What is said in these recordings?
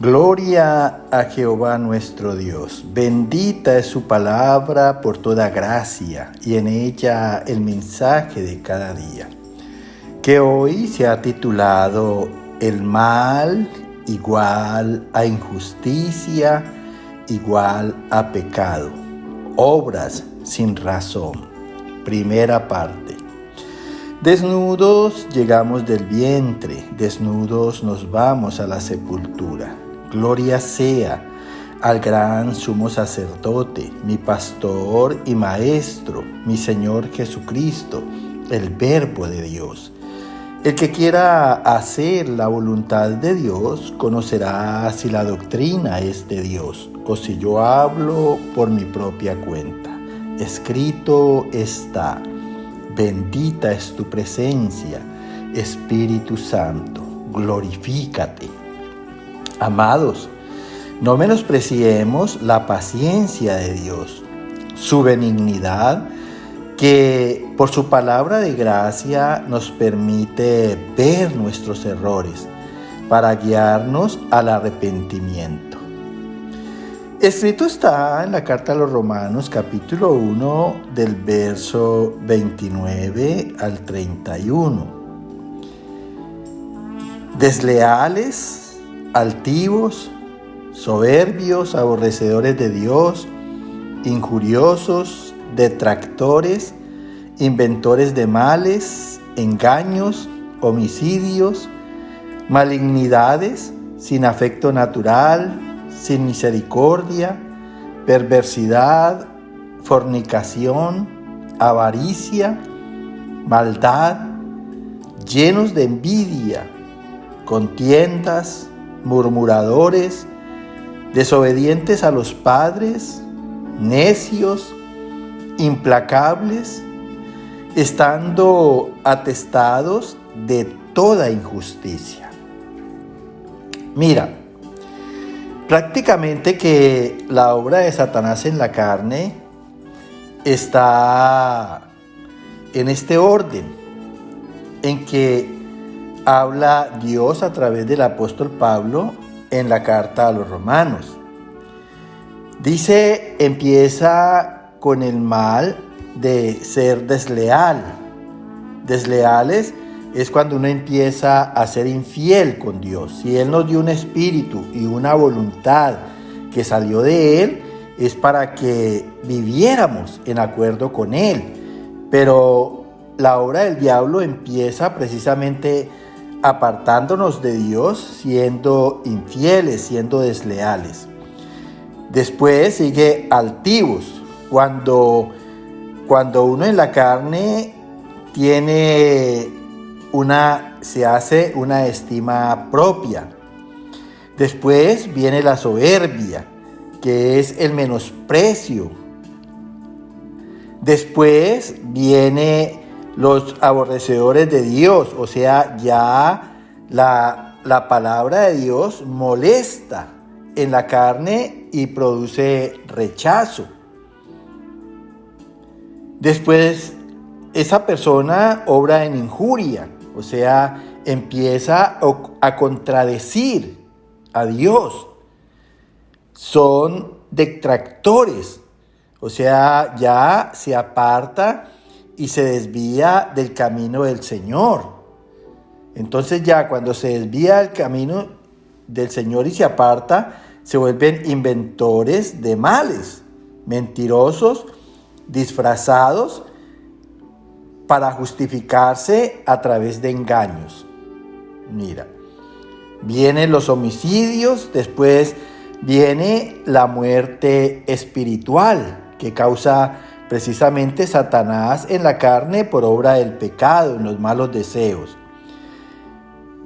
Gloria a Jehová nuestro Dios. Bendita es su palabra por toda gracia y en ella el mensaje de cada día, que hoy se ha titulado El mal igual a injusticia, igual a pecado. Obras sin razón. Primera parte. Desnudos llegamos del vientre, desnudos nos vamos a la sepultura. Gloria sea al gran sumo sacerdote, mi pastor y maestro, mi Señor Jesucristo, el Verbo de Dios. El que quiera hacer la voluntad de Dios conocerá si la doctrina es de Dios o si yo hablo por mi propia cuenta. Escrito está: bendita es tu presencia, Espíritu Santo, glorifícate. Amados, no menospreciemos la paciencia de Dios, su benignidad, que por su palabra de gracia nos permite ver nuestros errores para guiarnos al arrepentimiento. Escrito está en la carta a los Romanos, capítulo 1, del verso 29 al 31. Desleales, altivos, soberbios, aborrecedores de Dios, injuriosos, detractores, inventores de males, engaños, homicidios, malignidades, sin afecto natural, sin misericordia, perversidad, fornicación, avaricia, maldad, llenos de envidia, contiendas, murmuradores, desobedientes a los padres, necios, implacables, estando atestados de toda injusticia. Mira, prácticamente que la obra de Satanás en la carne está en este orden en que habla Dios a través del apóstol Pablo en la carta a los Romanos. Dice, empieza con el mal de ser desleal. Desleales es cuando uno empieza a ser infiel con Dios. Si Él nos dio un espíritu y una voluntad que salió de Él, es para que viviéramos en acuerdo con Él. Pero la obra del diablo empieza precisamente apartándonos de Dios, siendo infieles, siendo desleales. Después sigue altivos, cuando uno en la carne se hace una estima propia. Después viene la soberbia, que es el menosprecio. Después viene los aborrecedores de Dios, o sea, ya la palabra de Dios molesta en la carne y produce rechazo. Después, esa persona obra en injuria, o sea, empieza a contradecir a Dios. Son detractores, o sea, ya se aparta y se desvía del camino del Señor. Entonces ya cuando se desvía del camino del Señor y se aparta, se vuelven inventores de males, mentirosos, disfrazados para justificarse a través de engaños. Mira, vienen los homicidios, después viene la muerte espiritual que causa precisamente Satanás en la carne por obra del pecado, en los malos deseos.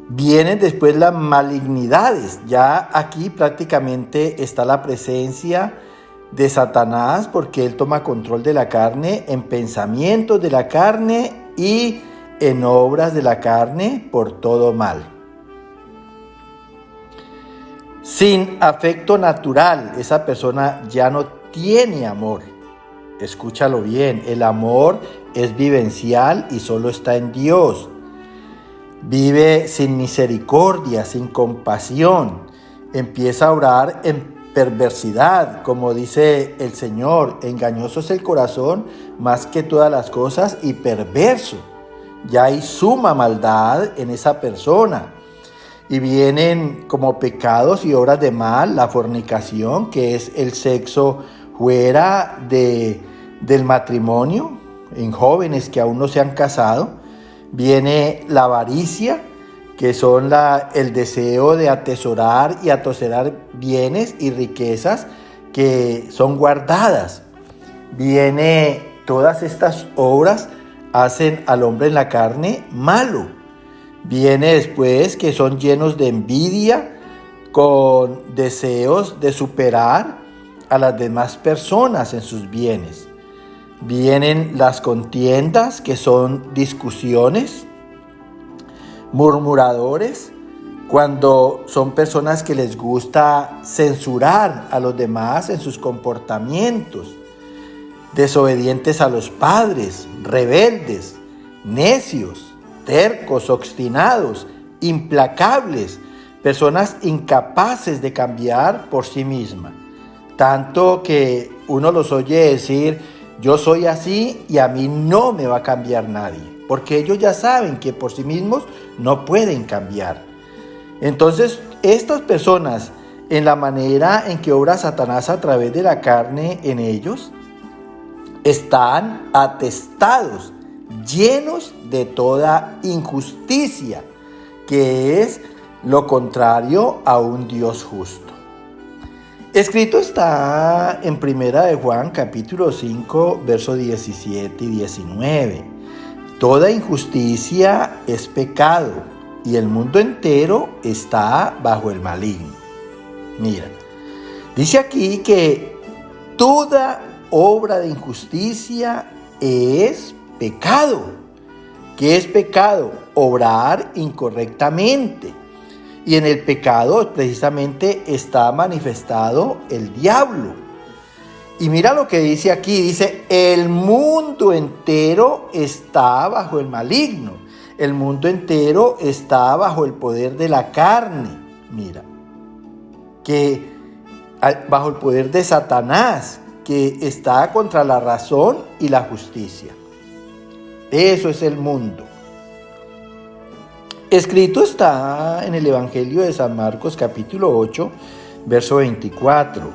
Vienen después las malignidades. Ya aquí prácticamente está la presencia de Satanás porque él toma control de la carne en pensamientos de la carne y en obras de la carne por todo mal. Sin afecto natural, esa persona ya no tiene amor. Escúchalo bien, el amor es vivencial y solo está en Dios. Vive sin misericordia, sin compasión. empieza a obrar en perversidad, como dice el Señor. Engañoso es el corazón más que todas las cosas y perverso. Ya hay suma maldad en esa persona. Y vienen como pecados y obras de mal, la fornicación, que es el sexo fuera del matrimonio, en jóvenes que aún no se han casado. Viene la avaricia, que son el deseo de atesorar y atoserar bienes y riquezas que son guardadas. Todas estas obras hacen al hombre en la carne malo. Viene después que son llenos de envidia, con deseos de superar a las demás personas en sus bienes. Vienen las contiendas, que son discusiones, murmuradores, cuando son personas que les gusta censurar a los demás en sus comportamientos, desobedientes a los padres, rebeldes, necios, tercos, obstinados, implacables, personas incapaces de cambiar por sí mismas. Tanto que uno los oye decir: yo soy así y a mí no me va a cambiar nadie, porque ellos ya saben que por sí mismos no pueden cambiar. Entonces, estas personas, en la manera en que obra Satanás a través de la carne en ellos, están atestados, llenos de toda injusticia, que es lo contrario a un Dios justo. Escrito está en Primera de Juan, capítulo 5, versos 17 y 19. Toda injusticia es pecado, y el mundo entero está bajo el maligno. Mira, dice aquí que toda obra de injusticia es pecado. ¿Qué es pecado? Obrar incorrectamente. Y en el pecado precisamente está manifestado el diablo. Y mira lo que dice aquí, dice: el mundo entero está bajo el maligno. El mundo entero está bajo el poder de la carne. Mira, que bajo el poder de Satanás, que está contra la razón y la justicia. Eso es el mundo. Escrito está en el Evangelio de San Marcos, capítulo 8, verso 24.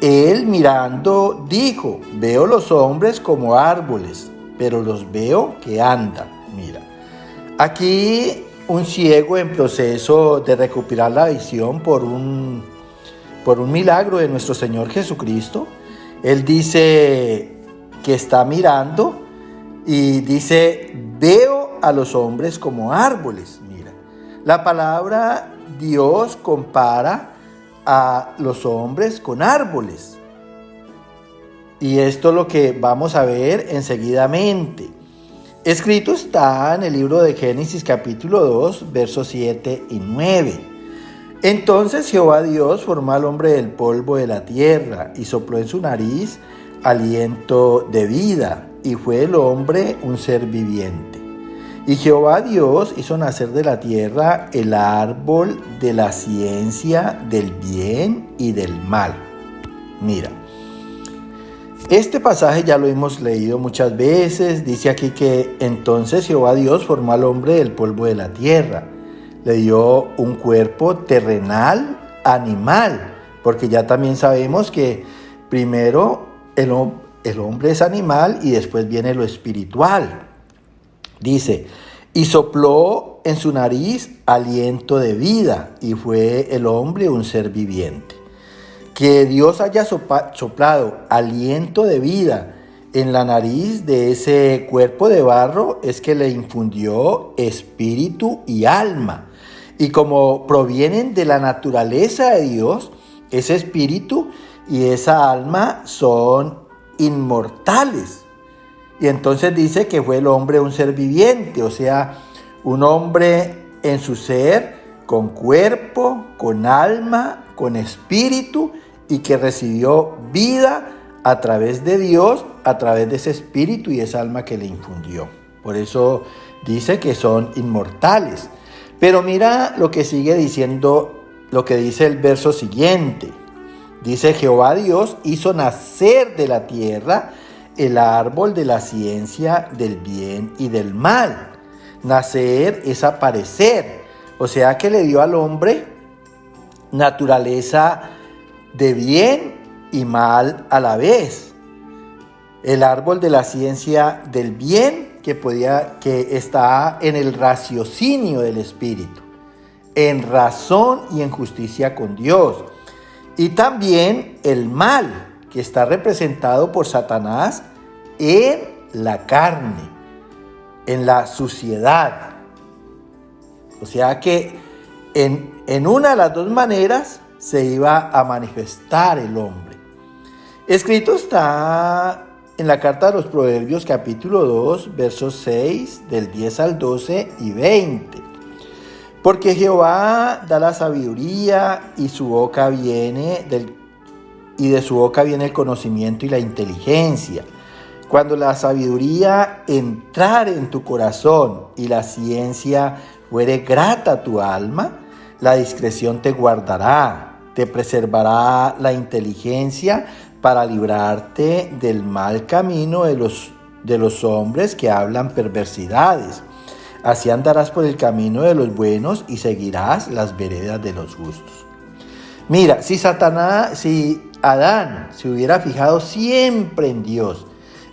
Él, mirando, dijo: veo los hombres como árboles, pero los veo que andan. Mira, aquí un ciego en proceso de recuperar la visión por un milagro de nuestro Señor Jesucristo. Él dice que está mirando y dice: veo a los hombres como árboles. Mira, la palabra Dios compara a los hombres con árboles. Y esto es lo que vamos a ver enseguidamente. Escrito está en el libro de Génesis, capítulo 2, versos 7 y 9. Entonces Jehová Dios formó al hombre del polvo de la tierra y sopló en su nariz aliento de vida, y fue el hombre un ser viviente. Y Jehová Dios hizo nacer de la tierra el árbol de la ciencia del bien y del mal. Mira, este pasaje ya lo hemos leído muchas veces. Dice aquí que entonces Jehová Dios formó al hombre del polvo de la tierra. Le dio un cuerpo terrenal, animal, porque ya también sabemos que primero el hombre es animal y después viene lo espiritual. Dice: y sopló en su nariz aliento de vida, y fue el hombre un ser viviente. Que Dios haya soplado aliento de vida en la nariz de ese cuerpo de barro es que le infundió espíritu y alma. Y como provienen de la naturaleza de Dios, ese espíritu y esa alma son inmortales. Y entonces dice que fue el hombre un ser viviente, o sea, un hombre en su ser, con cuerpo, con alma, con espíritu, y que recibió vida a través de Dios, a través de ese espíritu y esa alma que le infundió. Por eso dice que son inmortales. Pero mira lo que sigue diciendo lo que dice el verso siguiente. Dice: Jehová Dios hizo nacer de la tierra el árbol de la ciencia del bien y del mal. Nacer es aparecer, o sea que le dio al hombre naturaleza de bien y mal a la vez. El árbol de la ciencia del bien que está en el raciocinio del espíritu, en razón y en justicia con Dios. Y también el mal, que está representado por Satanás en la carne, en la suciedad. O sea que en una de las dos maneras se iba a manifestar el hombre. Escrito está en la carta de los Proverbios, capítulo 2, versos 6, del 10 al 12 y 20. Porque Jehová da la sabiduría y de su boca viene el conocimiento y la inteligencia. Cuando la sabiduría entrare en tu corazón y la ciencia fuere grata a tu alma, la discreción te guardará, te preservará la inteligencia para librarte del mal camino de los hombres que hablan perversidades. Así andarás por el camino de los buenos y seguirás las veredas de los justos. Mira, si Adán se hubiera fijado siempre en Dios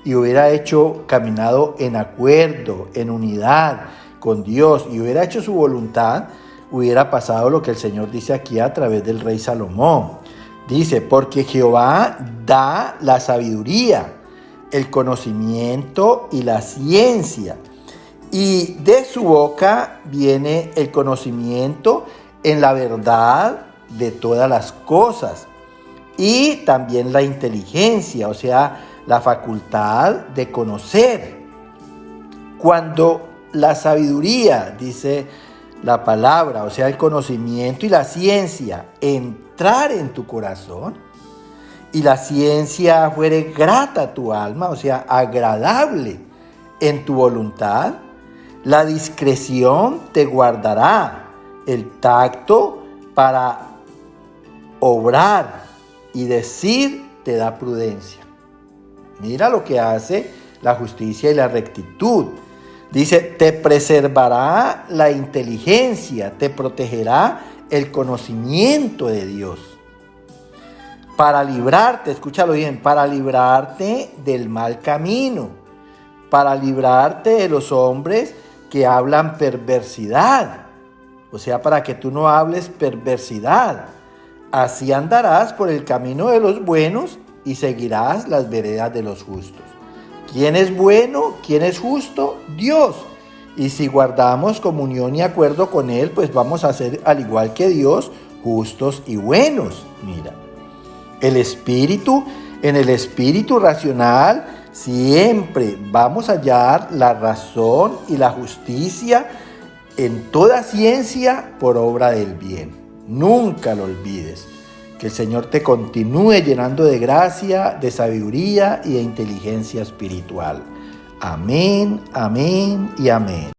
y hubiera caminado en acuerdo, en unidad con Dios y hubiera hecho su voluntad, hubiera pasado lo que el Señor dice aquí a través del rey Salomón. Dice: porque Jehová da la sabiduría, el conocimiento y la ciencia. Y de su boca viene el conocimiento en la verdad de todas las cosas. Y también la inteligencia, o sea, la facultad de conocer. Cuando la sabiduría, dice la palabra, o sea, el conocimiento y la ciencia, entrar en tu corazón, y la ciencia fuere grata a tu alma, o sea, agradable en tu voluntad, la discreción te guardará, el tacto para obrar y decir te da prudencia. Mira lo que hace la justicia y la rectitud. Dice: te preservará la inteligencia, te protegerá el conocimiento de Dios. Para librarte, escúchalo bien, para librarte del mal camino, para librarte de los hombres que hablan perversidad. O sea, para que tú no hables perversidad. Así andarás por el camino de los buenos y seguirás las veredas de los justos. ¿Quién es bueno? ¿Quién es justo? Dios. Y si guardamos comunión y acuerdo con Él, pues vamos a ser, al igual que Dios, justos y buenos. Mira, en el espíritu racional siempre vamos a hallar la razón y la justicia en toda ciencia por obra del bien. Nunca lo olvides. Que el Señor te continúe llenando de gracia, de sabiduría y de inteligencia espiritual. Amén, amén y amén.